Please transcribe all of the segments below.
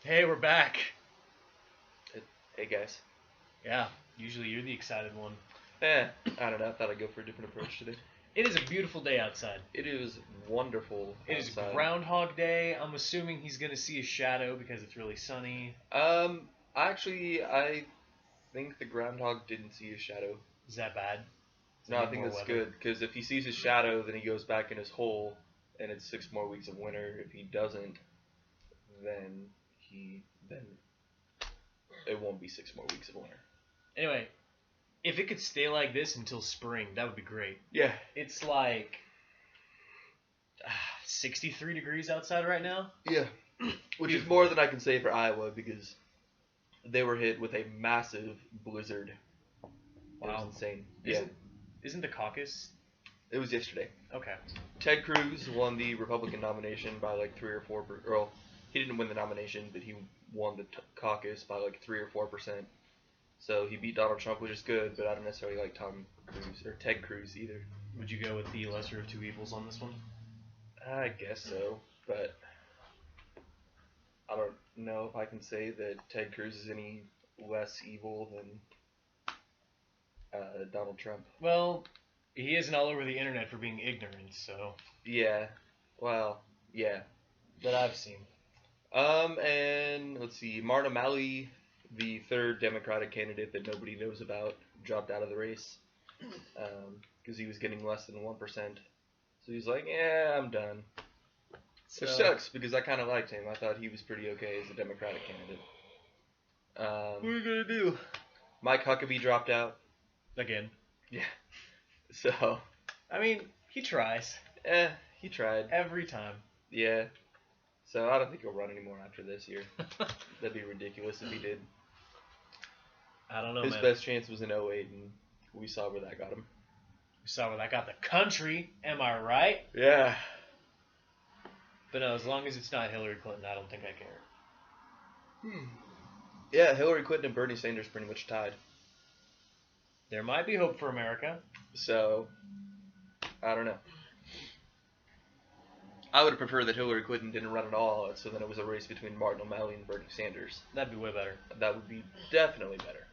Hey, we're back. Hey guys. Yeah, usually you're the excited one. I don't know. I thought I'd go for a different approach today. It is a beautiful day outside. It is wonderful It is outside. Groundhog Day. I'm assuming he's going to see a shadow because it's really sunny. Actually, I think the groundhog didn't see his shadow. Is that bad? No, I think that's good, because if he sees his shadow, then he goes back in his hole, and it's 6 more weeks of winter. If he doesn't, then it won't be 6 more weeks of winter. Anyway, if it could stay like this until spring, that would be great. Yeah. It's like 63 degrees outside right now. Yeah. Which is more than I can say for Iowa, because they were hit with a massive blizzard. Wow. It was insane. Isn't the caucus? It was yesterday. Okay. Ted Cruz won the Republican nomination by like 3 or 4. Well, he didn't win the nomination, but he won the caucus by like 3 or 4%. So he beat Donald Trump, which is good, but I don't necessarily like Ted Cruz either. Would you go with the lesser of two evils on this one? I guess so, but I don't know if I can say that Ted Cruz is any less evil than Donald Trump. Well, he isn't all over the internet for being ignorant, so. Yeah. Well, yeah. That I've seen. And let's see, Martin O'Malley, the third Democratic candidate that nobody knows about, dropped out of the race because he was getting less than 1%. So he's like, yeah, I'm done. Which sucks, because I kind of liked him. I thought he was pretty okay as a Democratic candidate. What are you going to do? Mike Huckabee dropped out. Again. Yeah. So. I mean, he tries. He tried. Every time. Yeah. So I don't think he'll run anymore after this year. That'd be ridiculous if he did. I don't know, His best chance was in 2008, and we saw where that got him. We saw where that got the country. Am I right? Yeah. But no, as long as it's not Hillary Clinton, I don't think I care. Yeah, Hillary Clinton and Bernie Sanders pretty much tied. There might be hope for America. So, I don't know. I would have preferred that Hillary Clinton didn't run at all, so then it was a race between Martin O'Malley and Bernie Sanders. That'd be way better. That would be definitely better.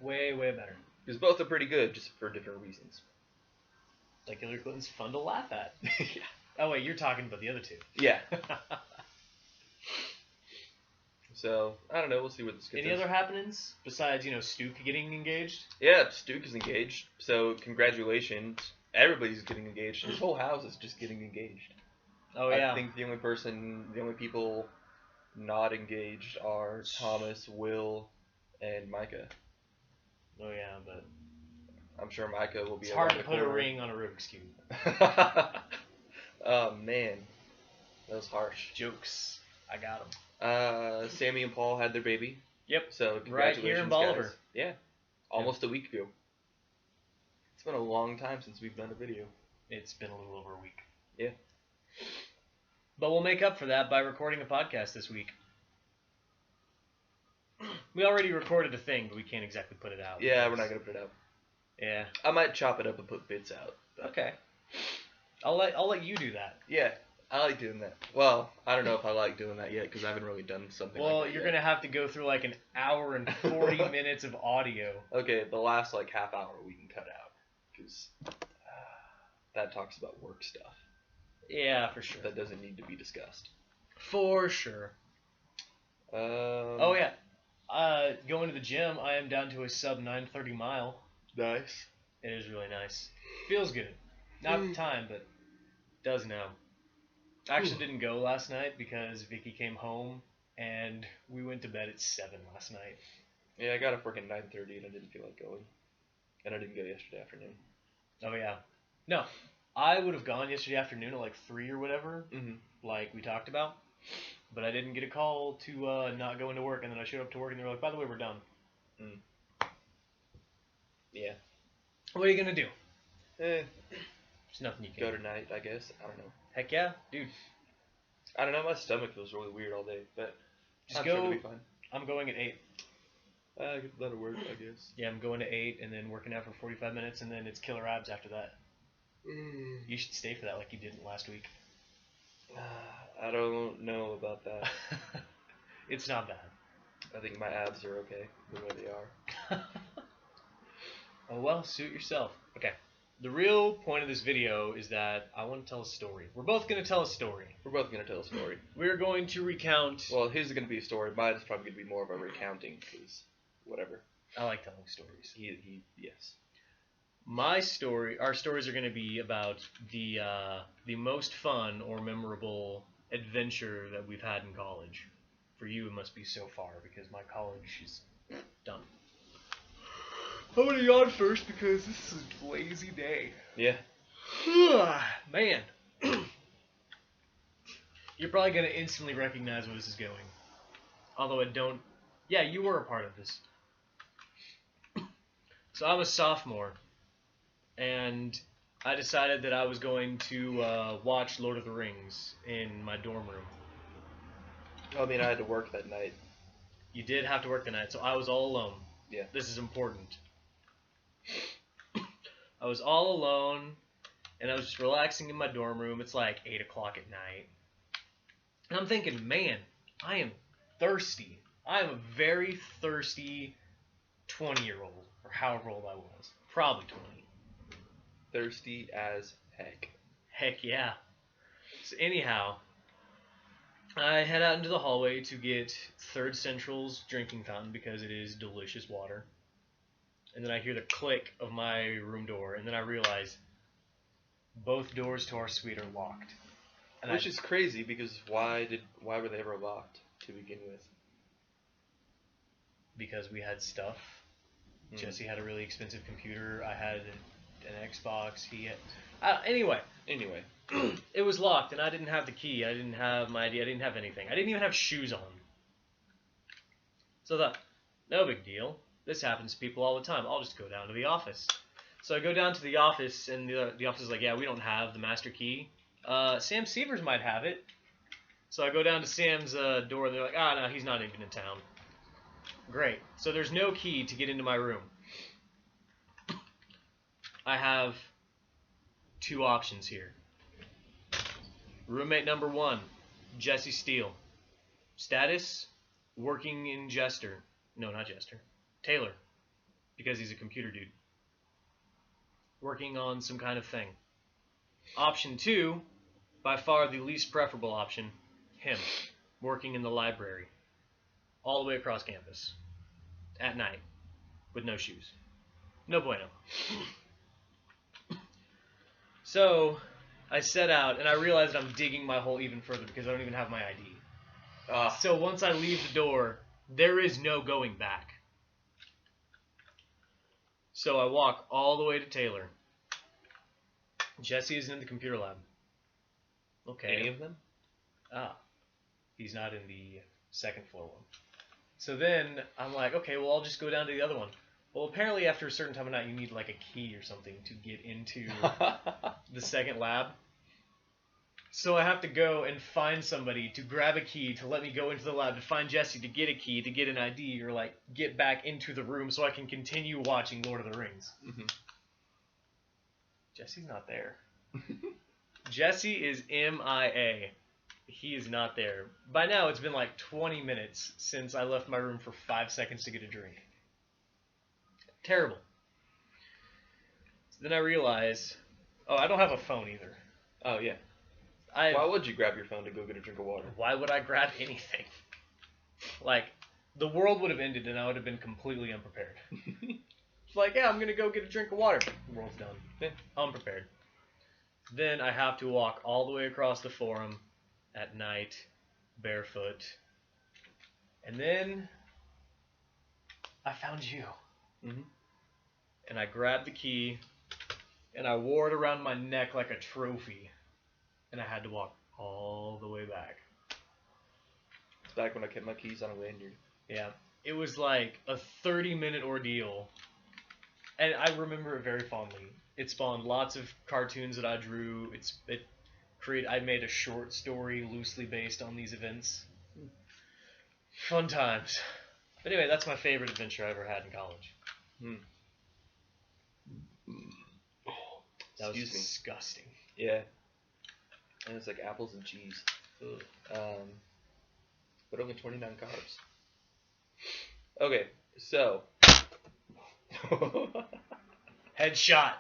Way, way better. Because both are pretty good, just for different reasons. Like Hillary Clinton's fun to laugh at. Yeah. Oh, wait, you're talking about the other two. Yeah. So, I don't know, we'll see what this gets. Any other happenings besides, Stuke getting engaged? Yeah, Stuke is engaged, so congratulations. Everybody's getting engaged. His whole house is just getting engaged. Oh, yeah. I think the only people not engaged are Thomas, Will, and Micah. Oh, yeah, but I'm sure Micah will be. It's hard to put a ring on a Rubik's Cube. Oh, man. That was harsh. Jokes. I got them. Sammy and Paul had their baby. Yep. So congratulations, right here in Bolivar. guys. Yeah. Almost a week ago. It's been a long time since we've done a video. It's been a little over a week. Yeah. But we'll make up for that by recording a podcast this week. We already recorded a thing, but we can't exactly put it out. Yeah, we're not going to put it out. Yeah. I might chop it up and put bits out. Okay. I'll let you do that. Yeah. I like doing that. Well, I don't know if I like doing that yet, because I haven't really done something like that. Well, you're going to have to go through like an hour and 40 minutes of audio. Okay, the last like half hour we can cut out, because that talks about work stuff. Yeah, for sure. That doesn't need to be discussed. For sure. Oh, yeah. Going to the gym, I am down to a sub 930 mile. Nice. It is really nice. Feels good. Not at the time, but does now. I actually didn't go last night because Vicky came home and we went to bed at 7 last night. Yeah, I got up work at 9:30 and I didn't feel like going. And I didn't go yesterday afternoon. Oh, yeah. No, I would have gone yesterday afternoon at like 3 or whatever, like we talked about. But I didn't get a call to not go into work, and then I showed up to work and they were like, by the way, we're done. Yeah. What are you going to do? There's nothing you can go tonight, I guess. I don't know. Heck yeah, dude. I don't know, my stomach feels really weird all day, but just I'm go. sure it'll be fine. I'm going at 8. That'll work, I guess. Yeah, I'm going to 8 and then working out for 45 minutes, and then it's killer abs after that. You should stay for that like you didn't last week. I don't know about that. It's not bad. I think my abs are okay the way they are. Oh well, suit yourself. Okay. The real point of this video is that I want to tell a story. We're both going to tell a story. We're both going to tell a story. We're going to recount... Well, his is going to be a story. Mine's probably going to be more of a recounting, because whatever. I like telling stories. Yes. Our stories are going to be about the most fun or memorable adventure that we've had in college. For you, it must be so far, because my college is done. I'm gonna yawn first because this is a lazy day. Yeah. Man. You're probably gonna instantly recognize where this is going. Although I don't... Yeah, you were a part of this. So I'm a sophomore, and I decided that I was going to watch Lord of the Rings in my dorm room. I mean, I had to work that night. You did have to work the night, so I was all alone. Yeah. This is important. I was all alone, and I was just relaxing in my dorm room. It's like 8 o'clock at night. And I'm thinking, man, I am thirsty. I am a very thirsty 20-year-old, or however old I was. Probably 20. Thirsty as heck. Heck yeah. So anyhow, I head out into the hallway to get Third Central's drinking fountain because it is delicious water. And then I hear the click of my room door, and then I realize both doors to our suite are locked. And Which is crazy, because why were they ever locked to begin with? Because we had stuff. Jesse had a really expensive computer. I had an Xbox. He had... Anyway, it was locked, and I didn't have the key. I didn't have my ID. I didn't have anything. I didn't even have shoes on. So I thought, no big deal. This happens to people all the time. I'll just go down to the office. So I go down to the office, and the office is like, yeah, we don't have the master key. Sam Severs might have it. So I go down to Sam's door, and they're like, no, he's not even in town. Great. So there's no key to get into my room. I have two options here. Roommate number 1, Jesse Steele. Status, working in Jester. No, not Jester. Taylor, because he's a computer dude. Working on some kind of thing. Option 2, by far the least preferable option, him, working in the library. All the way across campus. At night. With no shoes. No bueno. So, I set out, and I realized I'm digging my hole even further because I don't even have my ID. So once I leave the door, there is no going back. So I walk all the way to Taylor. Jesse is in the computer lab. Okay. Any of them? He's not in the second floor one. So then I'm like, okay, well, I'll just go down to the other one. Well, apparently after a certain time of night, you need like a key or something to get into the second lab. So I have to go and find somebody to grab a key to let me go into the lab, to find Jesse, to get a key, to get an ID, or like get back into the room so I can continue watching Lord of the Rings. Mm-hmm. Jesse's not there. Jesse is MIA. He is not there. By now, it's been like 20 minutes since I left my room for 5 seconds to get a drink. Terrible. So then I realize, I don't have a phone either. Oh, yeah. Why would you grab your phone to go get a drink of water? Why would I grab anything? Like, the world would have ended and I would have been completely unprepared. It's like, yeah, I'm going to go get a drink of water. The world's done. Yeah. Unprepared. Then I have to walk all the way across the forum at night, barefoot. And then I found you. Mm-hmm. And I grabbed the key, and I wore it around my neck like a trophy. And I had to walk all the way back. It's back when I kept my keys on a lanyard. Yeah. It was like a 30-minute ordeal. And I remember it very fondly. It spawned lots of cartoons that I drew. I made a short story loosely based on these events. Fun times. But anyway, that's my favorite adventure I ever had in college. That was disgusting. Yeah. And it's like apples and cheese. but only 29 carbs. Okay, so. Headshot.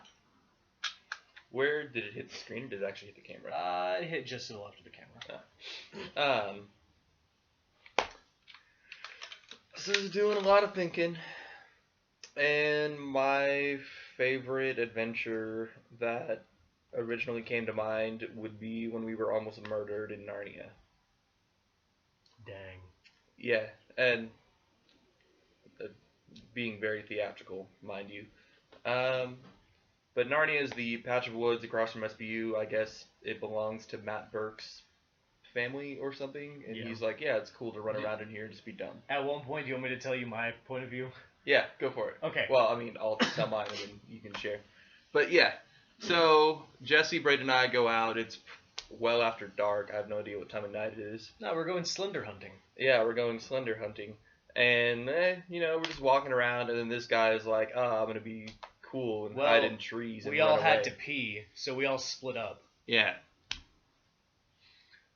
Where did it hit the screen, or did it actually hit the camera? It hit just to the left of the camera. So I was doing a lot of thinking, and my favorite adventure that originally came to mind would be when we were almost murdered in Narnia. Dang. Yeah, and being very theatrical, mind you. But Narnia is the patch of woods across from SBU. I guess it belongs to Matt Burke's family or something. And he's like, yeah, it's cool to run around in here and just be dumb. At one point, do you want me to tell you my point of view? Yeah, go for it. Okay. Well, I mean, I'll tell mine and then you can share. But yeah, so Jesse, Braden, and I go out. It's well after dark. I have no idea what time of night it is. No, we're going slender hunting. Yeah, we're going slender hunting. And, we're just walking around. And then this guy is like, oh, I'm going to be cool and hide in trees and we all run had away. to pee, so we all split up. Yeah.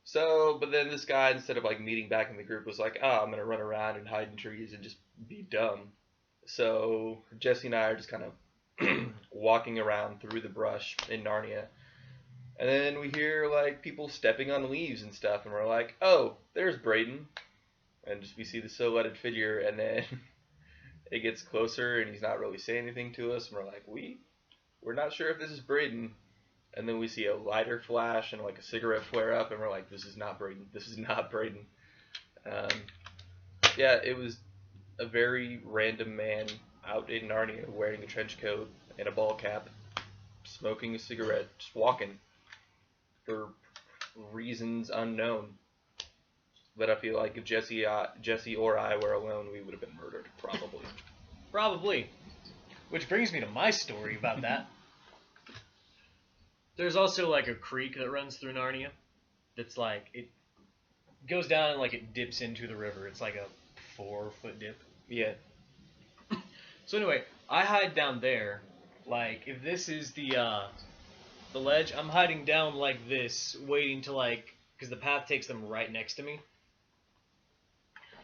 So, but then this guy, instead of like meeting back in the group, was like, oh, I'm going to run around and hide in trees and just be dumb. So Jesse and I are just kind of walking around through the brush in Narnia. And then we hear like people stepping on leaves and stuff. And we're like, oh, there's Braden. And just we see the silhouetted figure. And then it gets closer and he's not really saying anything to us. And we're like, we're not sure if this is Braden. And then we see a lighter flash and like a cigarette flare up, and we're like, this is not Braden. This is not Braden. Yeah, it was a very random man out in Narnia wearing a trench coat and a ball cap, smoking a cigarette, just walking for reasons unknown. But I feel like if Jesse or I were alone, we would have been murdered, probably. Probably. Which brings me to my story about that. There's also like a creek that runs through Narnia that's like, it goes down and like it dips into the river. It's like a 4-foot dip. Yeah. So anyway, I hide down there. Like, if this is the ledge, I'm hiding down like this, waiting to like, because the path takes them right next to me.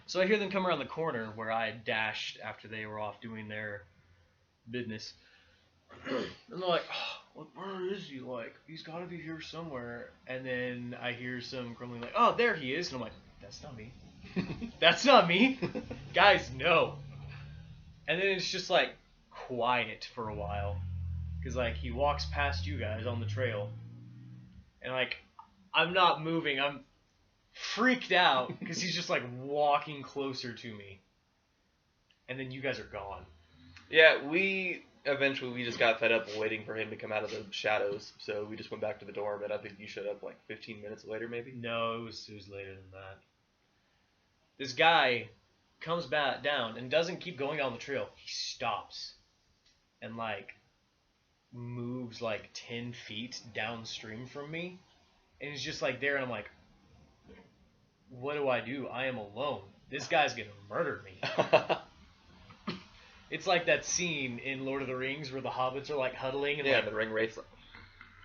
So I hear them come around the corner where I dashed after they were off doing their business. And they're like, oh, where is he? Like, he's got to be here somewhere. And then I hear some grumbling like, oh, there he is. And I'm like, that's not me. That's not me. Guys, no. And then it's just like quiet for a while. Because like he walks past you guys on the trail. And like, I'm not moving. I'm freaked out because he's just like walking closer to me. And then you guys are gone. Yeah, eventually we just got fed up waiting for him to come out of the shadows, so we just went back to the dorm, and I think you showed up like 15 minutes later, maybe? No, it was later than that. This guy comes back down and doesn't keep going down the trail. He stops and like moves like 10 feet downstream from me, and he's just like there, and I'm like, what do I do? I am alone. This guy's gonna murder me. It's like that scene in Lord of the Rings where the hobbits are like huddling and like the ring wraiths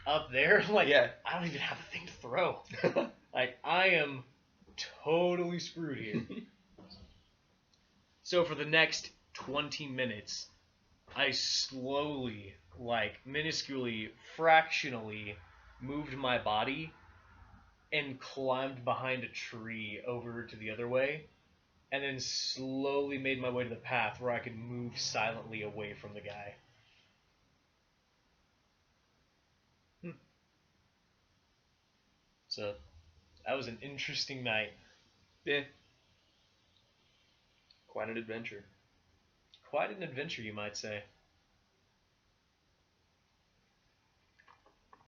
up there. Like, yeah. I don't even have a thing to throw. Like, I am totally screwed here. So for the next 20 minutes, I slowly, like minusculely, fractionally moved my body and climbed behind a tree over to the other way. And then slowly made my way to the path where I could move silently away from the guy. So, that was an interesting night. Yeah. Quite an adventure. Quite an adventure, you might say.